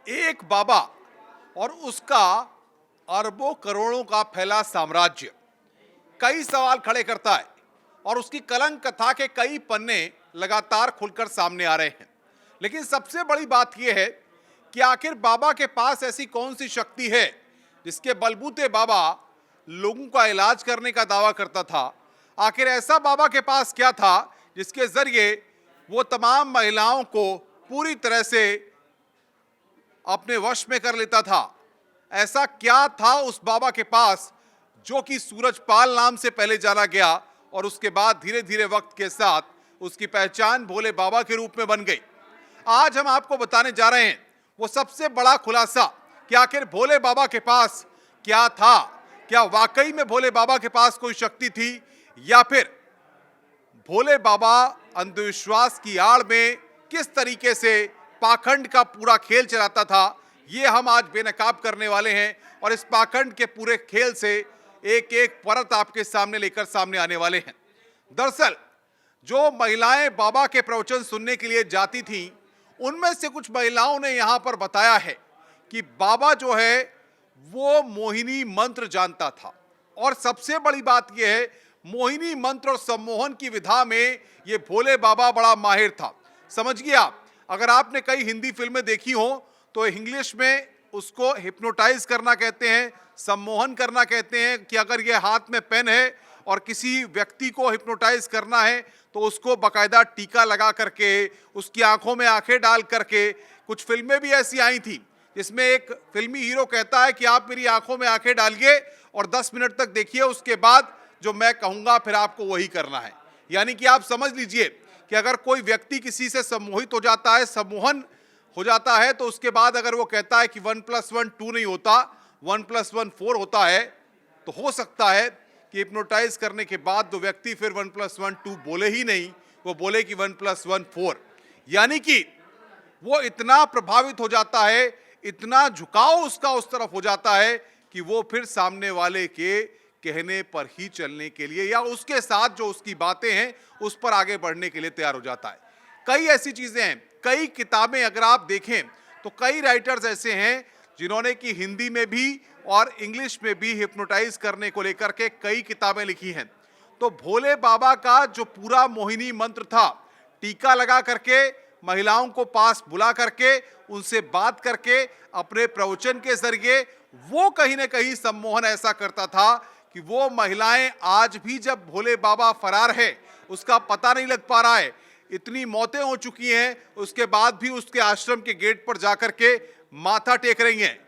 एक बाबा और उसका अरबों करोड़ों का फैला साम्राज्य कई सवाल खड़े करता है और उसकी कलंक कथा के कई पन्ने लगातार खुलकर सामने आ रहे हैं। लेकिन सबसे बड़ी बात यह है कि आखिर बाबा के पास ऐसी कौन सी शक्ति है जिसके बलबूते बाबा लोगों का इलाज करने का दावा करता था। आखिर ऐसा बाबा के पास क्या था जिसके जरिए वो तमाम महिलाओं को पूरी तरह से अपने वश में कर लेता था। ऐसा क्या था उस बाबा के पास जो कि सूरजपाल नाम से पहले जाना गया और उसके बाद धीरे धीरे वक्त के साथ उसकी पहचान भोले बाबा के रूप में बन गई। आज हम आपको बताने जा रहे हैं वो सबसे बड़ा खुलासा कि आखिर भोले बाबा के पास क्या था। क्या वाकई में भोले बाबा के पास कोई शक्ति थी या फिर भोले बाबा अंधविश्वास की आड़ में किस तरीके से पाखंड का पूरा खेल चलाता था, ये हम आज बेनकाब करने वाले हैं और इस पाखंड के पूरे खेल से एक एक परत आपके सामने लेकर सामने आने वाले हैं। दरअसल जो महिलाएं बाबा के प्रवचन सुनने के लिए जाती थीं, उनमें से कुछ महिलाओं ने यहां पर बताया है कि बाबा जो है वो मोहिनी मंत्र जानता था और सबसे बड़ी बात यह है मोहिनी मंत्र और सम्मोहन की विधा में ये भोले बाबा बड़ा माहिर था। समझिए आप, अगर आपने कई हिंदी फिल्में देखी हो तो इंग्लिश में उसको हिप्नोटाइज करना कहते हैं, सम्मोहन करना कहते हैं कि अगर ये हाथ में पेन है और किसी व्यक्ति को हिप्नोटाइज करना है तो उसको बाकायदा टीका लगा करके उसकी आंखों में आंखें डाल करके, कुछ फिल्में भी ऐसी आई थी जिसमें एक फिल्मी हीरो कहता है कि आप मेरी आंखों में आंखें डालिए और 10 मिनट तक देखिए, उसके बाद जो मैं कहूंगा फिर आपको वही करना है। यानी कि आप समझ लीजिए कि अगर कोई व्यक्ति किसी से सम्मोहित हो जाता है, सम्मोहन हो जाता है, तो उसके बाद अगर वो कहता है कि 1+1 2 नहीं होता, 1+1 4 होता है, तो हो सकता है कि हिप्नोटाइज करने के बाद वो व्यक्ति फिर 1+1 2 बोले ही नहीं, वो बोले कि 1+1 4। यानी कि वो इतना प्रभावित हो जाता है, इतना झुकाव उसका उस तरफ हो जाता है कि वो फिर सामने वाले के कहने पर ही चलने के लिए या उसके साथ जो उसकी बातें हैं उस पर आगे बढ़ने के लिए तैयार हो जाता है। कई ऐसी चीजें हैं, कई किताबें अगर आप देखें तो कई राइटर्स ऐसे हैं जिन्होंने कि हिंदी में भी और इंग्लिश में भी हिप्नोटाइज करने को लेकर के कई किताबें लिखी हैं। तो भोले बाबा का जो पूरा मोहिनी मंत्र था, टीका लगा करके महिलाओं को पास बुला करके उनसे बात करके अपने प्रवचन के जरिए वो कहीं ना कहीं सम्मोहन ऐसा करता था कि वो महिलाएं आज भी, जब भोले बाबा फरार है, उसका पता नहीं लग पा रहा है, इतनी मौतें हो चुकी हैं, उसके बाद भी उसके आश्रम के गेट पर जाकर के माथा टेक रही हैं।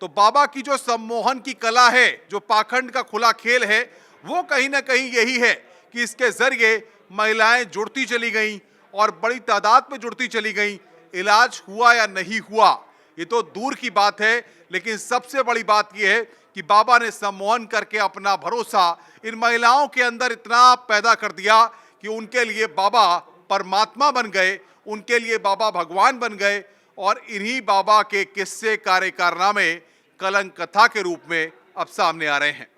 तो बाबा की जो सम्मोहन की कला है, जो पाखंड का खुला खेल है, वो कहीं ना कहीं यही है कि इसके जरिए महिलाएं जुड़ती चली गईं और बड़ी तादाद में जुड़ती चली गईं। इलाज हुआ या नहीं हुआ ये तो दूर की बात है, लेकिन सबसे बड़ी बात यह है कि बाबा ने सम्मोहन करके अपना भरोसा इन महिलाओं के अंदर इतना पैदा कर दिया कि उनके लिए बाबा परमात्मा बन गए, उनके लिए बाबा भगवान बन गए और इन्हीं बाबा के किस्से, कार्य, कारनामे कलंक कथा के रूप में अब सामने आ रहे हैं।